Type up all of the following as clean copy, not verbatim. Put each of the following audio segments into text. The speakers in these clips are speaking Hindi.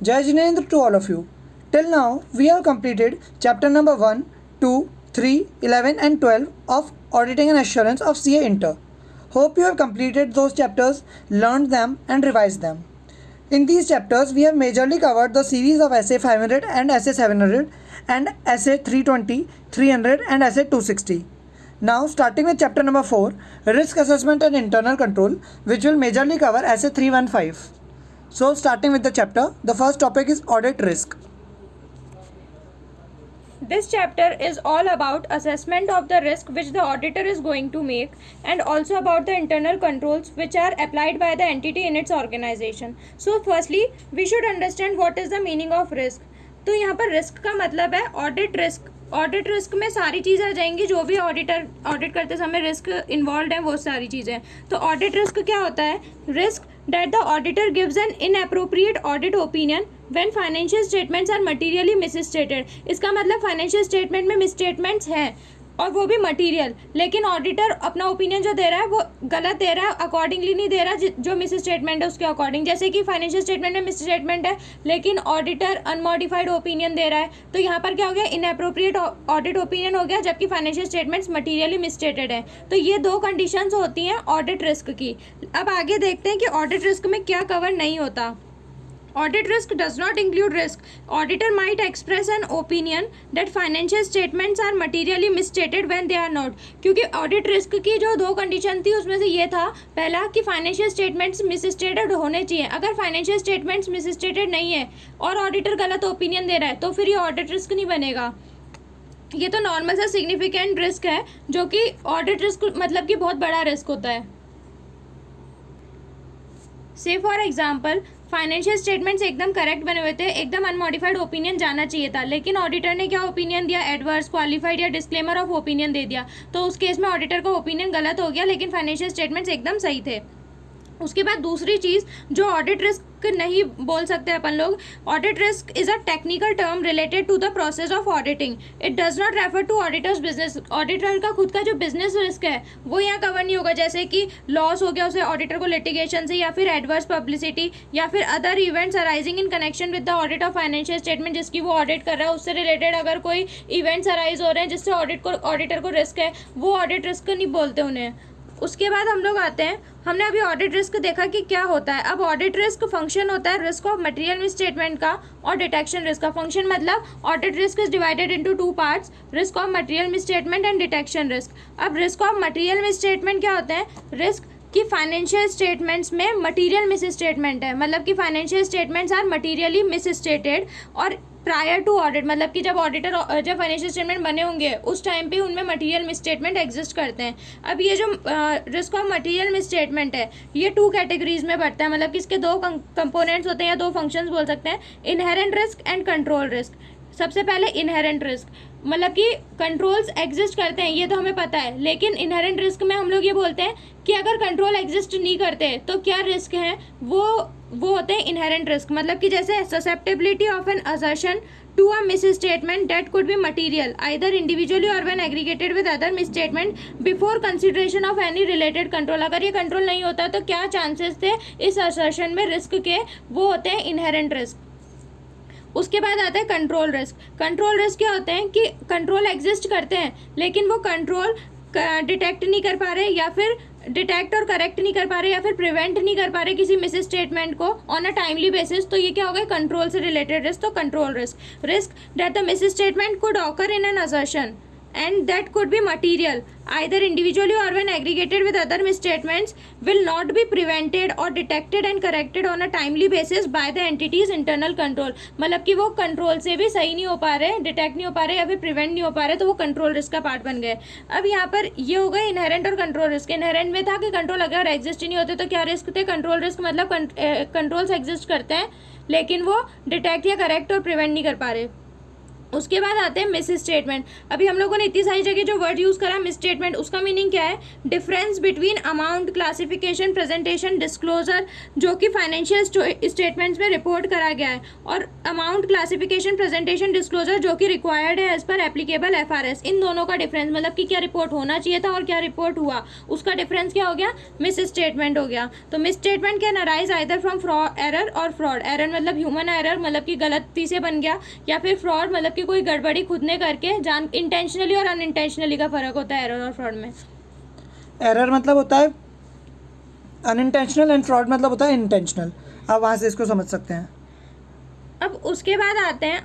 Jai Jinendra to all of you. Till now, we have completed chapter number 1, 2, 3, 11 and 12 of Auditing and Assurance of CA Inter. Hope you have completed those chapters, learned them and revised them. In these chapters, we have majorly covered the series of SA 500 and SA 700 and SA 320, 300 and SA 260. Now, starting with chapter number 4, Risk Assessment and Internal Control, which will majorly cover SA 315. So, starting with the chapter, the first topic is Audit Risk. This chapter is all about assessment of the risk which the auditor is going to make and also about the internal controls which are applied by the entity in its organization. So firstly, we should understand what is the meaning of risk. तो यहाँ पर रिस्क का मतलब है ऑडिट रिस्क. ऑडिट रिस्क में सारी चीज़ें आ जाएंगी जो भी ऑडिट करते समय रिस्क इन्वॉल्व है वो सारी चीज़ें. तो ऑडिट रिस्क क्या होता है? Risk that the auditor gives an inappropriate audit opinion when financial statements are materially misstated. इसका मतलब फाइनेंशियल स्टेटमेंट में मिसस्टेटमेंट्स हैं और वो भी मटीरियल, लेकिन ऑडिटर अपना ओपिनियन जो दे रहा है वो गलत दे रहा है, अकॉर्डिंगली नहीं दे रहा जो मिस स्टेटमेंट है उसके अकॉर्डिंग. जैसे कि फाइनेंशियल स्टेटमेंट में मिस स्टेटमेंट है लेकिन ऑडिटर अनमॉडिफाइड ओपिनियन दे रहा है, तो यहाँ पर क्या हो गया? इनअप्रोप्रिएट ऑडिट ओपिनियन हो गया, जबकि फाइनेंशियल स्टेटमेंट्स मटीरियली मिसस्टेटेड है. तो ये दो कंडीशंस होती हैं ऑडिट रिस्क की. अब आगे देखते हैं कि ऑडिट रिस्क में क्या कवर नहीं होता. Audit risk does not include risk. Auditor might express an opinion that financial statements are materially misstated when they are not. क्योंकि audit risk की जो दो कंडीशन थी उसमें से ये था पहला कि फाइनेंशियल स्टेटमेंट्स मिसस्टेटेड होने चाहिए. अगर फाइनेंशियल स्टेटमेंट्स मिसस्टेटेड नहीं है और ऑडिटर गलत ओपिनियन दे रहा है तो फिर ये ऑडिट रिस्क नहीं बनेगा. ये तो नॉर्मल सा सिग्निफिकेंट रिस्क है जो कि ऑडिट रिस्क मतलब कि बहुत बड़ा रिस्क होता है. से फॉर एग्जाम्पल फाइनेंशियल स्टेटमेंट्स एकदम करेक्ट बने हुए थे, एकदम अनमॉडिफाइड ओपिनियन जाना चाहिए था, लेकिन ऑडिटर ने क्या ओपिनियन दिया? एडवर्स, क्वालिफाइड या डिस्क्लेमर ऑफ ओपिनियन दे दिया. तो उस केस में ऑडिटर का ओपिनियन गलत हो गया लेकिन फाइनेंशियल स्टेटमेंट्स एकदम सही थे. उसके बाद दूसरी चीज़ जो ऑडिट रिस्क नहीं बोल सकते अपन लोग, audit risk is a technical term related to the process of auditing. It does not refer to auditor's business. Auditor का खुद का जो बिजनेस रिस्क है वो यहाँ कवर नहीं होगा, जैसे कि लॉस हो गया उसे ऑडिटर को लिटिगेशन से, या फिर एडवर्स पब्लिसिटी, या फिर other events arising in connection with the audit of financial statement जिसकी वो ऑडिट कर रहा है, उससे रिलेटेड अगर कोई इवेंट्स अराइज हो रहे हैं जिससे ऑडिटर को रिस्क है, वो ऑडिट रिस्क नहीं बोलते उन्हें. उसके बाद हम लोग आते हैं, हमने अभी ऑडिट रिस्क देखा कि क्या होता है. अब ऑडिट रिस्क फंक्शन होता है रिस्क ऑफ मटेरियल मिसस्टेटमेंट का और डिटेक्शन रिस्क का. फंक्शन मतलब audit risk is divided into two parts, risk of material misstatement and detection risk. अब रिस्क ऑफ मटेरियल मिसस्टेटमेंट क्या होते हैं? रिस्क कि फाइनेंशियल स्टेटमेंट्स में मटेरियल मिस स्टेटमेंट है, मतलब कि financial statements are materially misstated और प्रायर टू ऑडिट, मतलब कि जब फाइनेंशियल स्टेटमेंट बने होंगे उस टाइम पे उनमें मटेरियल मिस स्टेटमेंट एग्जिस्ट करते हैं. अब ये जो risk of material misstatement है ये टू कैटेगरीज में बढ़ता है, मतलब कि इसके दो कंपोनेंट्स होते हैं या दो फंक्शंस बोल सकते हैं, inherent risk and control risk. सबसे पहले इनहेरेंट रिस्क, मतलब कि कंट्रोल्स एग्जिस्ट करते हैं ये तो हमें पता है, लेकिन इनहेरेंट रिस्क में हम लोग ये बोलते हैं कि अगर कंट्रोल एग्जिस्ट नहीं करते तो क्या रिस्क हैं, वो होते हैं इनहेरेंट रिस्क. मतलब कि जैसे susceptibility of an assertion to a misstatement that could be material either individually और when aggregated with other misstatement before consideration of any related control. अगर ये कंट्रोल नहीं होता तो क्या चांसेस थे इस असर्शन में रिस्क के, वो होते हैं इनहेरेंट रिस्क. उसके बाद आता है कंट्रोल रिस्क. कंट्रोल रिस्क क्या होते हैं कि कंट्रोल एग्जिस्ट करते हैं लेकिन वो कंट्रोल डिटेक्ट नहीं कर पा रहे, या फिर डिटेक्ट और करेक्ट नहीं कर पा रहे, या फिर प्रिवेंट नहीं कर पा रहे किसी मिस स्टेटमेंट को ऑन अ टाइमली बेसिस. तो ये क्या हो गया? कंट्रोल से रिलेटेड रिस्क. तो control risk that the miss statement could occur in an assertion and that could be material either individually or when aggregated with other misstatements will not be prevented or detected and corrected on a timely basis by the entity's internal control. मतलब कि वो कंट्रोल से भी सही नहीं हो पा रहे, डिटेक्ट नहीं हो पा रहे या फिर प्रिवेंट नहीं हो पा रहे, तो वो कंट्रोल रिस्क का पार्ट बन गए. अब यहाँ पर ये हो गए इनहेरेंट और कंट्रोल रिस्क. इनहेरेंट में था कि कंट्रोल अगर एग्जिस्ट ही नहीं होते तो क्या रिस्क थे? कंट्रोल रिस्क मतलब कंट्रोल्स एग्जिस्ट करते हैं लेकिन वो डिटेक्ट या करेक्ट और प्रिवेंट नहीं कर पा रहे. उसके बाद आते हैं मिस स्टेटमेंट। अभी हम लोगों ने इतनी सारी जगह जो वर्ड यूज़ करा मिस स्टेटमेंट, उसका मीनिंग क्या है? Difference between amount, classification, presentation, disclosure जो कि फाइनेंशियल स्टेटमेंट्स में रिपोर्ट करा गया है, और अमाउंट, क्लासिफिकेशन, प्रेजेंटेशन, डिस्क्लोजर जो कि रिक्वायर्ड है एज पर एप्लीकेबल एफआरएस। इन दोनों का डिफरेंस मतलब कि क्या रिपोर्ट होना चाहिए था और क्या रिपोर्ट हुआ, उसका डिफरेंस क्या हो गया? मिस स्टेटमेंट हो गया। तो miss statement can arise either from error और फ्रॉड। एरर मतलब ह्यूमन एरर, मतलब कि गलती से बन गया, या फिर फ्रॉड मतलब कि कोई गड़बड़ी खुद ने करके जान, इंटेंशनली और अनइंटेंशनली का फर्क होता है एरर और फ्रॉड में। एरर मतलब होता है अनइंटेंशनल एंड फ्रॉड मतलब होता है इंटेंशनल। आप वहाँ से इसको समझ सकते हैं। अब उसके बाद आते हैं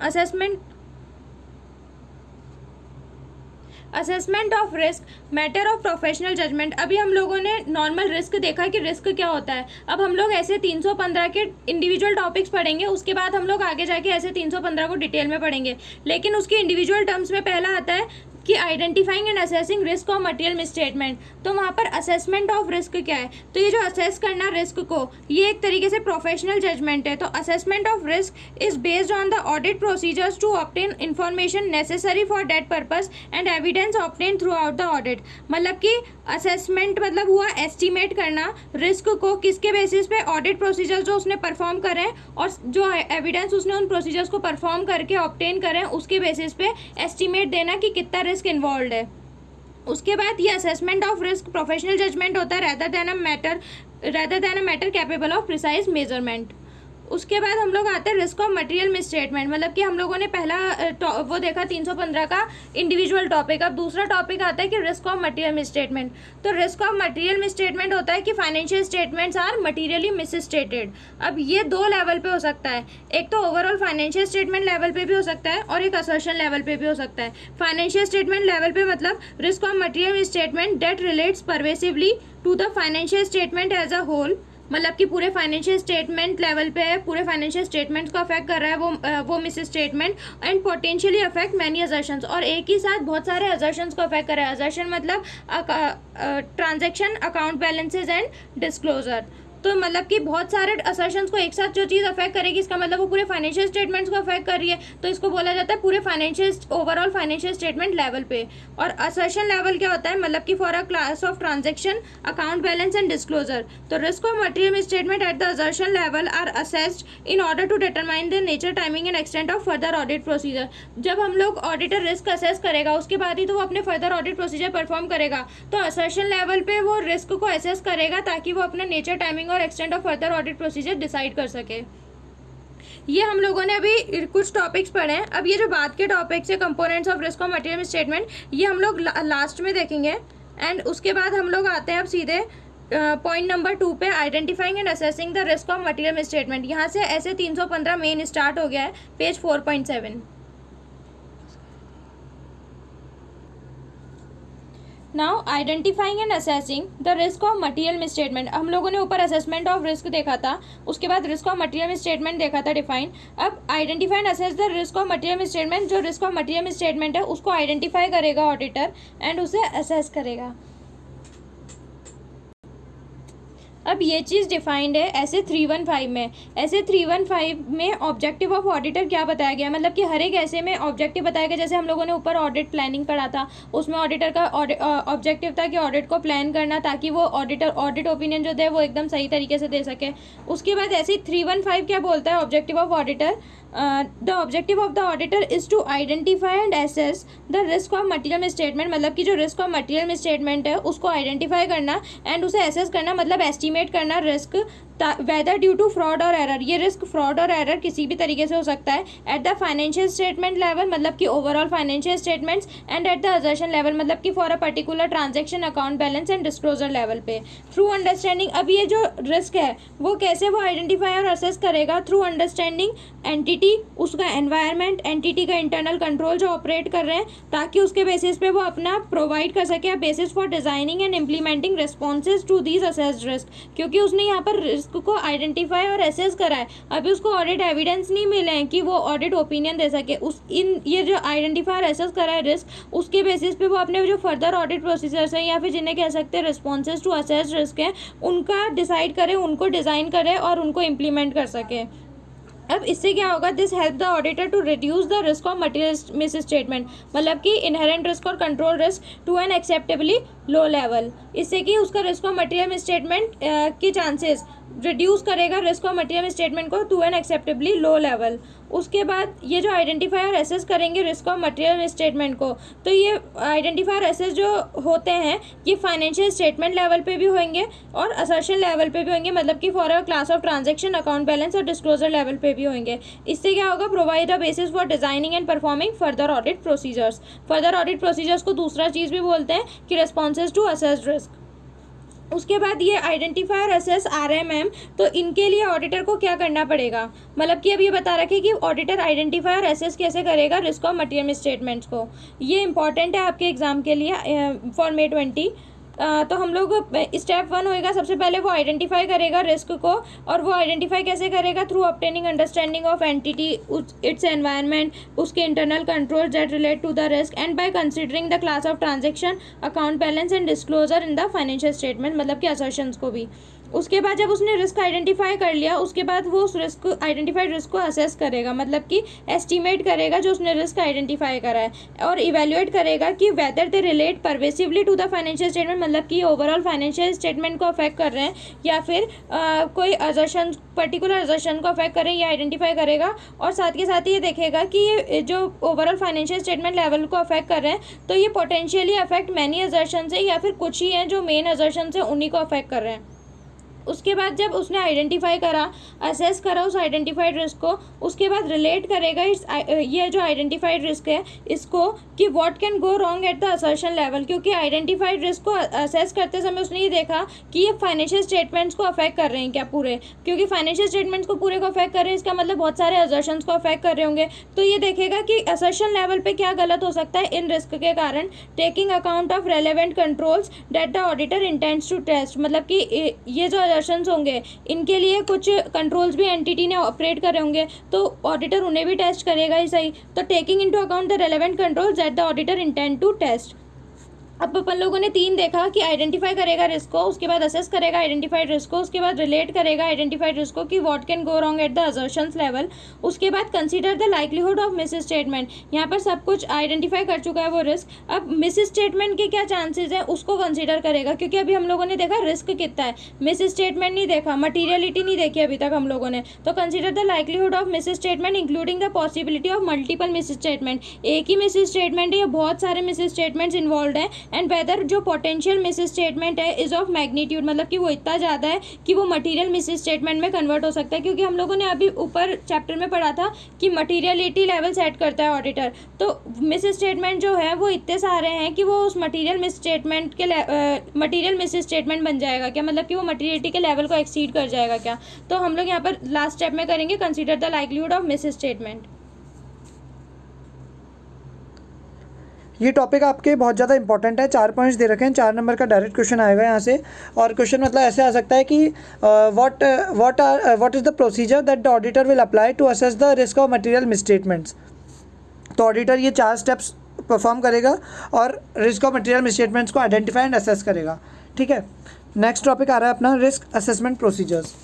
assessment of risk, matter of professional judgement. अभी हम लोगों ने नॉर्मल रिस्क देखा कि रिस्क क्या होता है। अब हम लोग ऐसे 315 के इंडिविजुअल टॉपिक्स पढ़ेंगे, उसके बाद हम लोग आगे जाके ऐसे 315 को डिटेल में पढ़ेंगे, लेकिन उसके इंडिविजुअल टर्म्स में पहला आता है कि identifying and assessing risk of material misstatement. तो वहाँ पर असेसमेंट ऑफ रिस्क क्या है? तो ये जो असेस करना रिस्क को, ये एक तरीके से प्रोफेशनल जजमेंट है। तो assessment of risk is based on the audit procedures to obtain information necessary for that purpose and evidence obtain throughout the audit. मतलब कि असेसमेंट मतलब हुआ एस्टिमेट करना रिस्क को, किसके बेसिस पे? ऑडिट प्रोसीजर्स जो उसने परफॉर्म करें और जो एविडेंस उसने उन प्रोसीजर्स को परफॉर्म करके ऑब्टेन करें, उसके बेसिस पे एस्टिमेट देना कि कितना रिस्क इन्वॉल्व है। उसके बाद ये assessment of risk professional judgement होता है rather than a matter capable of precise measurement. उसके बाद हम लोग आते हैं रिस्क ऑफ मटेरियल मिसस्टेटमेंट। मतलब कि हम लोगों ने पहला वो देखा 315 का इंडिविजुअल टॉपिक। अब दूसरा टॉपिक आता है कि रिस्क ऑफ मटेरियल मिसस्टेटमेंट। तो रिस्क ऑफ मटेरियल मिसस्टेटमेंट होता है कि financial statements are materially misstated. अब ये दो लेवल पे हो सकता है, एक तो ओवरऑल फाइनेंशियल स्टेटमेंट लेवल पे भी हो सकता है और एक असर्शन लेवल पे भी हो सकता है। फाइनेंशियल स्टेटमेंट लेवल पे मतलब risk of material misstatement that relates pervasively to the financial statement as a whole. मतलब कि पूरे फाइनेंशियल स्टेटमेंट लेवल पे है, पूरे फाइनेंशियल स्टेटमेंट्स को अफेक्ट कर रहा है वो misstatement, and potentially affect many assertions, और एक ही साथ बहुत सारे अजर्शंस को अफेक्ट कर रहा है। अजर्शन मतलब transaction, account balances and disclosure. तो मतलब कि बहुत सारे असर्शंस को एक साथ जो चीज़ अफेक्ट करेगी, इसका मतलब वो पूरे फाइनेंशियल स्टेटमेंट्स को अफेक्ट कर रही है, तो इसको बोला जाता है पूरे financial overall financial statement level पे। और असर्शन लेवल क्या होता है? मतलब कि for a class of transaction, account balance and disclosure. तो risk of material statement at the assertion level are assessed in order to determine the nature, timing and extent of further audit procedure. जब हम लोग ऑडिटर रिस्क असेस करेगा, उसके बाद ही तो वो अपने फर्दर ऑडिट प्रोसीजर परफॉर्म करेगा। तो असर्शन लेवल पे वो रिस्क को असेस करेगा ताकि वो अपने नेचर, टाइमिंग और extent of further audit procedure decide कर सके। ये हम लोगों ने अभी कुछ टॉपिक्स पढ़े हैं। अब ये जो बाद के टॉपिक्स है components of risk of material statement, ये हम लोग लास्ट में देखेंगे। एंड उसके बाद हम लोग आते हैं अब सीधे पॉइंट नंबर 2 पे, identifying and assessing the risk of material statement. यहाँ से ऐसे 315 मेन स्टार्ट हो गया है, page 4.7। Now identifying and assessing the risk of material misstatement. हम लोगों ने ऊपर असेसमेंट ऑफ रिस्क देखा था, उसके बाद रिस्क ऑफ मटेरियल मिसस्टेटमेंट देखा था डिफाइन। अब identify and assess the risk of material misstatement. जो रिस्क ऑफ मटेरियल मिसस्टेटमेंट है उसको आइडेंटिफाई करेगा ऑडिटर एंड उसे असेस करेगा। अब ये चीज़ डिफाइंड है ऐसे 315 में। ऐसे 315 में ऑब्जेक्टिव ऑफ ऑडिटर क्या बताया गया, मतलब कि हर एक ऐसे में ऑब्जेक्टिव बताया गया। जैसे हम लोगों ने ऊपर ऑडिट प्लानिंग पढ़ा था, उसमें ऑडिटर का ऑब्जेक्टिव था कि ऑडिट को प्लान करना ताकि वो ऑडिट ओपिनियन जो दे वो एकदम सही तरीके से दे सके। उसके बाद ऐसे 315 क्या बोलता है objective of auditor? The objective of the auditor is to identify and assess the risk of material misstatement. मतलब कि जो रिस्क ऑफ मटेरियल मिसस्टेटमेंट है उसको आइडेंटिफाई करना एंड उसे एसेस करना, मतलब एस्टिमेट करना risk whether due to fraud और एरर। ये रिस्क फ्रॉड और एरर किसी भी तरीके से हो सकता है। At the financial statement level मतलब कि overall financial statements, and at the assertion level मतलब कि for a particular transaction, account balance and disclosure level पे। थ्रू अंडरस्टैंडिंग, अब ये जो रिस्क है वो कैसे वो आइडेंटिफाई और असेस करेगा? थ्रू अंडरस्टैंडिंग एंटिटी, उसका एनवायरनमेंट, एंटिटी का इंटरनल कंट्रोल जो ऑपरेट कर रहे हैं, ताकि उसके बेसिस पे वो अपना प्रोवाइड कर सके basis for designing and implementing responses to these assessed risk. क्योंकि उसने यहाँ पर रिस्क को आइडेंटिफाई और एसेस करा है, अभी उसको ऑडिट एविडेंस नहीं मिले हैं कि वो ऑडिट ओपिनियन दे सके। ये जो आइडेंटिफाई और एसेस करा है रिस्क, उसके बेसिस पे वो अपने जो फर्दर ऑडिट प्रोसीजर्स हैं या फिर जिन्हें कह सकते हैं रिस्पॉन्सेज टू असेस्ड रिस्क हैं, उनका डिसाइड करे, उनको डिज़ाइन करे और उनको इम्प्लीमेंट कर सके। अब इससे क्या होगा, this help the auditor to reduce the risk of material misstatement, मतलब कि इनहेरेंट रिस्क और control risk to an acceptably low level. इससे कि उसका risk of material misstatement के चांसेस रिड्यूस करेगा risk of material misstatement को to an acceptably low level. उसके बाद ये जो आइडेंटिफायर एसेस करेंगे risk of material misstatement को, तो ये आइडेंटिफायर एसेस जो होते हैं ये फाइनेंशियल स्टेटमेंट लेवल पे भी होंगे और असर्शन लेवल पे भी होंगे, मतलब कि for a class of transaction, account balance और डिस्क्लोजर लेवल पे भी होंगे। इससे क्या होगा, provide a basis for designing and performing further audit procedures. Further audit procedures को दूसरा चीज़ भी बोलते हैं कि रिस्पॉन्सेज टू असेस्ड रिस्क। उसके बाद ये आइडेंटिफायर असेस RMM, तो इनके लिए ऑडिटर को क्या करना पड़ेगा, मतलब कि अब ये बता रखे कि ऑडिटर आइडेंटिफायर असेस कैसे करेगा risk of material miss statements को। ये इंपॉर्टेंट है आपके एग्जाम के लिए फॉर May 20। तो हम लोग स्टेप 1 होएगा, सबसे पहले वो आइडेंटिफाई करेगा रिस्क को, और वो आइडेंटिफाई कैसे करेगा, through obtaining understanding of entity, its environment, उसके internal control that relate to the risk, and by considering the class of transaction, account balance and disclosure in the financial statement, मतलब कि असर्शंस को भी। उसके बाद जब उसने रिस्क आइडेंटिफाई कर लिया, उसके बाद वो उस रिस्क आइडेंटिफाइड रिस्क को असेस करेगा, मतलब कि एस्टिमेट करेगा जो उसने रिस्क आइडेंटिफाई करा है, और इवेल्युएट करेगा कि whether they relate pervasively to the financial statement, मतलब कि ओवरऑल फाइनेंशियल स्टेटमेंट को अफेक्ट कर रहे हैं या फिर कोई अजर्शन, पर्टिकुलर अजर्शन को अफेक्ट कर रहे हैं, ये आइडेंटिफाई करेगा। और साथ के साथ ये देखेगा कि ये जो ओवरऑल फाइनेंशियल स्टेटमेंट लेवल को अफेक्ट कर रहे हैं, तो ये पोटेंशियली अफेक्ट मैनी अजर्शन है या फिर कुछ ही हैं जो मेन अजर्शन है उन्हीं को अफेक्ट कर रहे हैं। उसके बाद जब उसने आइडेंटिफाई करा, असेस करा उस आइडेंटिफाइड रिस्क को, उसके बाद रिलेट करेगा इस ये जो आइडेंटिफाइड रिस्क है इसको कि what can go wrong at the assertion level, क्योंकि आइडेंटिफाइड रिस्क को असेस करते समय उसने ये देखा कि ये फाइनेंशियल स्टेटमेंट्स को अफेक्ट कर रहे हैं क्या पूरे, क्योंकि फाइनेंशियल स्टेटमेंट्स को पूरे को अफेक्ट कर रहे हैं, इसका मतलब बहुत सारे असर्शंस को अफेक्ट कर रहे होंगे। तो ये देखेगा कि असर्शन लेवल पे क्या गलत हो सकता है इन रिस्क के कारण, taking account of relevant controls that the auditor intends to test, मतलब कि ये जो असर्शंस होंगे इनके लिए कुछ कंट्रोल्स भी एंटिटी ने ऑपरेट करे होंगे, तो ऑडिटर उन्हें भी टेस्ट करेगा ही सही। तो taking into account the relevant controls that the auditor intend to test. अब अपन लोगों ने 3 देखा कि आइडेंटिफाई करेगा रिस्क को, उसके बाद असेस करेगा आइडेंटिफाइड रिस्क को, उसके बाद रिलेट करेगा आइडेंटिफाइड रिस्क को कि what can go wrong at the assertions level, उसके बाद consider the likelihood of miss statement. यहाँ पर सब कुछ आइडेंटिफाई कर चुका है वो रिस्क, अब मिस स्टेटमेंट के क्या चांसेस हैं उसको कंसीडर करेगा, क्योंकि अभी हम लोगों ने देखा रिस्क कितना है, मिस स्टेटमेंट नहीं देखा, मटीरियलिटी नहीं देखी अभी तक हम लोगों ने। तो consider the likelihood of miss statement including the possibility of multiple miss statement, एक ही मिस स्टेटमेंट है या बहुत सारे मिस स्टेटमेंट्स इन्वॉल्व हैं, एंड वेदर जो पोटेंशियल मिस स्टेटमेंट है इज ऑफ मैग्नीट्यूड, मतलब कि वो इतना ज़्यादा है कि वो मटेरियल मिस स्टेटमेंट में कन्वर्ट हो सकता है, क्योंकि हम लोगों ने अभी ऊपर चैप्टर में पढ़ा था कि मटीरियलिटी लेवल सेट करता है ऑडिटर। तो मिस स्टेटमेंट जो है वो इतने सारे हैं कि वो उस मटीरियल मिस स्टेटमेंट के मटीरियल मिस स्टेटमेंट बन जाएगा क्या, मतलब कि वो मटीरियलिटी के लेवल को एक्सीड कर जाएगा क्या। तो हम लोग यहाँ पर लास्ट स्टेप में करेंगे consider the likelihood of miss statement. ये टॉपिक आपके बहुत ज़्यादा इंपॉर्टेंट है, 4 पॉइंट्स दे रखे हैं, 4 नंबर का डायरेक्ट क्वेश्चन आएगा यहाँ से। और क्वेश्चन मतलब ऐसे आ सकता है कि what is the procedure that the auditor will apply to assess the risk of material misstatements. तो ऑडिटर ये 4 स्टेप्स परफॉर्म करेगा और रिस्क ऑफ मटेरियल मिसस्टेटमेंट्स को आइडेंटिफाई एंड असेस करेगा। ठीक है, नेक्स्ट टॉपिक आ रहा है अपना रिस्क असेसमेंट प्रोसीजर्स।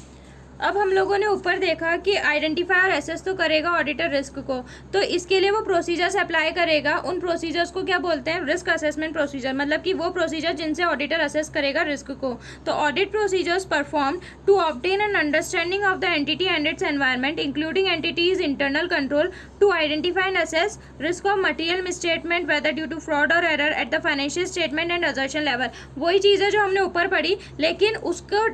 अब हम लोगों ने ऊपर देखा कि आइडेंटिफाई और एसेस तो करेगा ऑडिटर रिस्क को, तो इसके लिए वो प्रोसीजर्स अप्लाई करेगा। उन प्रोसीजर्स को क्या बोलते हैं, रिस्क असेसमेंट प्रोसीजर, मतलब कि वो प्रोसीजर जिनसे ऑडिटर असेस करेगा रिस्क को। तो audit procedures perform to obtain an understanding of the entity and its environment including entity's internal control to identify and assess risk of material misstatement whether due to fraud और error at the financial statement and assertion level. वही चीज़ है जो हमने ऊपर पढ़ी, लेकिन उसको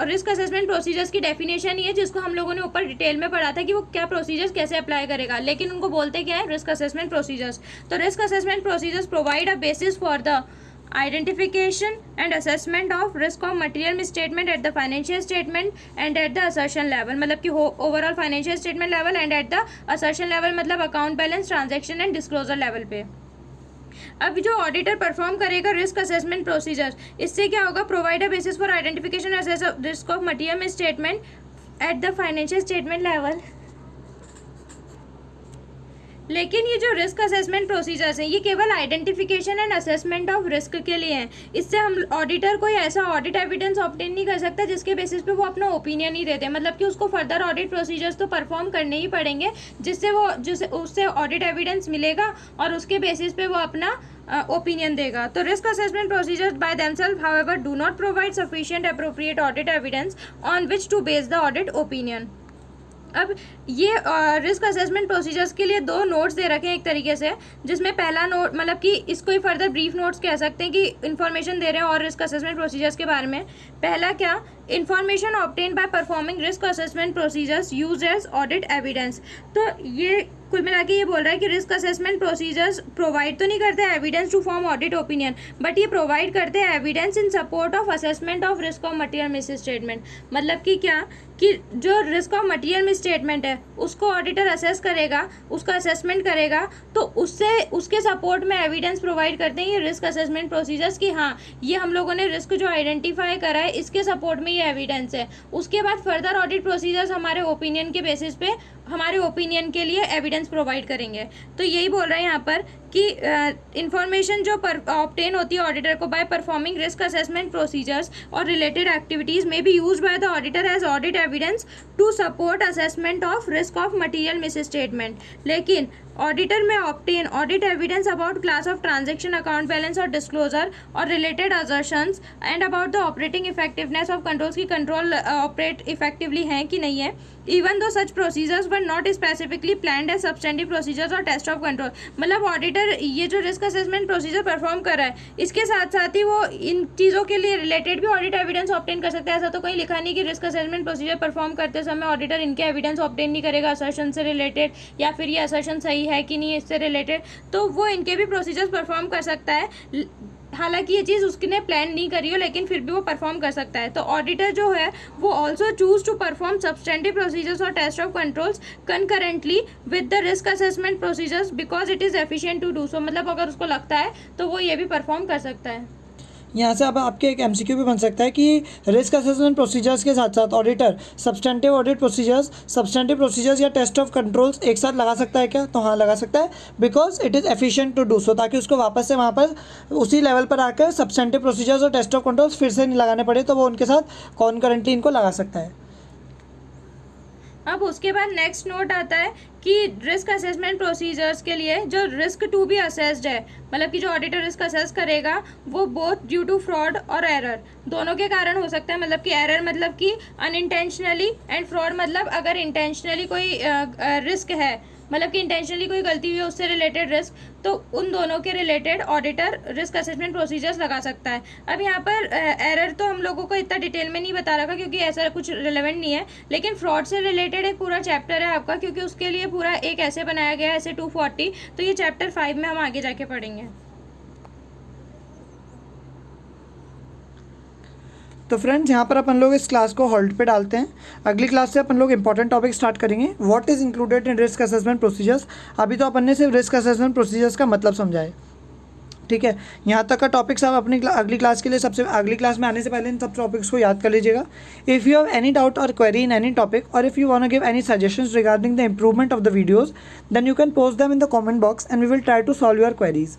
रिस्क असेसमेंट प्रोसीजर्स की डेफिनेशन ये जिसको हम लोगों ने ऊपर डिटेल में पढ़ा था कि वो क्या प्रोसीजर्स कैसे अप्लाई करेगा, लेकिन उनको बोलते क्या है, रिस्क असेसमेंट प्रोसीजर्स। तो risk assessment procedures provide a basis for the identification and assessment of risk of material misstatement at the financial statement and at the assertion level, मतलब कि overall financial statement level and at the assertion level मतलब account balance, transaction and disclosure level पे। अब जो ऑडिटर परफॉर्म करेगा रिस्क असेसमेंट प्रोसीजर, इससे क्या होगा, provide a basis for identification assess risk of material misstatement eight the financial statement level लेकिन ये जो रिस्क असेसमेंट प्रोसीजर्स हैं ये केवल identification and assessment of risk के लिए हैं। इससे हम ऑडिटर कोई ऐसा ऑडिट एविडेंस ऑब्टेन नहीं कर सकता जिसके बेसिस पे वो अपना ओपिनियन ही देते हैं। मतलब कि उसको फर्दर ऑडिट प्रोसीजर्स तो परफॉर्म करने ही पड़ेंगे जिससे उससे ऑडिट एविडेंस मिलेगा और उसके बेसिस पे वो अपना ओपिनियन देगा। तो risk assessment procedures by themselves however do not provide sufficient appropriate audit evidence on which to base the audit opinion. अब ये रिस्क असेसमेंट प्रोसीजर्स के लिए 2 नोट्स दे रखे हैं एक तरीके से, जिसमें पहला नोट मतलब कि इसको ही फर्दर ब्रीफ नोट्स कह सकते हैं कि इन्फॉर्मेशन दे रहे हैं और रिस्क असेसमेंट प्रोसीजर्स के बारे में। पहला क्या, information obtain by performing risk assessment procedures use as audit evidence. तो ये कुल मिला के ये बोल रहा है कि रिस्क असेसमेंट प्रोसीजर्स प्रोवाइड तो नहीं करते evidence to form audit opinion, but ये प्रोवाइड करते हैं evidence in support of assessment of risk of material misstatement. मतलब कि क्या कि जो risk of material misstatement है उसको ऑडिटर असेस करेगा, उसका असेसमेंट करेगा, तो उसके सपोर्ट में एविडेंस प्रोवाइड करते हैं ये रिस्क असेसमेंट प्रोसीजर्स कि हाँ ये हम लोगों ने रिस्क जो आइडेंटिफाई करा है इसके सपोर्ट में ये एविडेंस है। उसके बाद फर्दर ऑडिट प्रोसीजर्स हमारे ओपिनियन के बेसिस पे हमारे ओपिनियन के लिए एविडेंस प्रोवाइड करेंगे। तो यही बोल रहे हैं यहाँ पर कि इंफॉर्मेशन जो ऑब्टेन होती है ऑडिटर को by performing risk assessment procedures और related activities may be used by the auditor as audit evidence to support assessment of risk of material misstatement. लेकिन auditor may obtain audit evidence about class of transaction, account balance और डिस्क्लोजर और related assertions and about the operating effectiveness of controls की कंट्रोल ऑपरेट इफेक्टिवली हैं कि नहीं है, even though such procedures were not specifically planned as substantive procedures और टेस्ट ऑफ कंट्रोल। मतलब ऑडिटर ये जो रिस्क असेसमेंट प्रोसीजर परफॉर्म कर रहा है इसके साथ साथ ही वो इन चीज़ों के लिए रिलेटेड भी ऑडिट एविडेंस ऑब्टेन कर सकता है। ऐसा तो कहीं लिखा नहीं कि रिस्क असेसमेंट प्रोसीजर परफॉर्म करते समय ऑडिटर इनके एविडेंस ऑब्टेन नहीं करेगा असर्शन से रिलेटेड, या फिर ये असर्शन सही है कि नहीं इससे रिलेटेड, तो वो इनके भी प्रोसीजर्स परफॉर्म कर सकता है। हालांकि ये चीज़ उसने प्लान नहीं करी हो लेकिन फिर भी वो परफॉर्म कर सकता है। तो ऑडिटर जो है वो also choose to perform substantive procedures और test of controls concurrently with the risk assessment procedures because it is efficient to do so. मतलब अगर उसको लगता है तो वो ये भी परफॉर्म कर सकता है। यहाँ से अब आपके एक MCQ भी बन सकता है कि रिस्क असेसमेंट प्रोसीजर्स के साथ साथ ऑडिटर सब्सटेंटिव ऑडिट प्रोसीजर्स या टेस्ट ऑफ कंट्रोल्स एक साथ लगा सकता है क्या? तो हाँ लगा सकता है, because it is efficient to do so, ताकि उसको वापस से वहाँ पर उसी लेवल पर आकर सब्सटेंटिव प्रोसीजर्स और टेस्ट ऑफ कंट्रोल्स फिर से नहीं लगाने पड़े, तो वो उनके साथ कॉन्करेंटली इनको लगा सकता है। अब उसके बाद नेक्स्ट नोट आता है कि रिस्क असेसमेंट प्रोसीजर्स के लिए जो रिस्क टू बी असेस्ड है, मतलब कि जो ऑडिटर रिस्क असेस करेगा वो बोथ ड्यू टू फ्रॉड और एरर दोनों के कारण हो सकता है। मतलब कि एरर मतलब कि अनइंटेंशनली एंड फ्रॉड मतलब अगर इंटेंशनली कोई रिस्क है, मतलब कि इंटेंशनली कोई गलती हुई है उससे रिलेटेड रिस्क, तो उन दोनों के related auditor risk assessment procedures लगा सकता है। अब यहाँ पर एरर तो हम लोगों को इतना डिटेल में नहीं बता रखा क्योंकि ऐसा कुछ रिलेवेंट नहीं है, लेकिन फ्रॉड से रिलेटेड एक पूरा चैप्टर है आपका, क्योंकि उसके लिए पूरा एक ऐसे बनाया गया है ऐसे 240, तो ये चैप्टर 5 में हम आगे जाके पढ़ेंगे। तो फ्रेंड्स यहाँ पर अपन लोग इस क्लास को होल्ड पे डालते हैं। अगली क्लास से अपन लोग इंपॉर्टेंट टॉपिक स्टार्ट करेंगे, what is included in risk assessment procedures. अभी तो अपन ने सिर्फ रिस्क असेसमेंट प्रोसीजर्स का मतलब समझा है, ठीक है। यहाँ तक का टॉपिक्स आप अपनी अगली क्लास के लिए अगली क्लास में आने से पहले इन सब टॉपिक्स को याद कर लीजिएगा। If you have any doubt और क्वेरी इन एनी टॉपिक और if you want to give any suggestions regarding the improvement of the videos then you can post them in the comment box and we will try to solve your queries.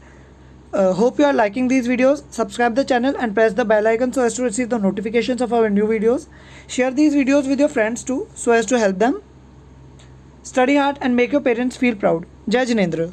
Hope you are liking these videos. Subscribe the channel and press the bell icon so as to receive the notifications of our new videos. Share these videos with your friends too so as to help them. Study hard and make your parents feel proud. Jai Jinendra.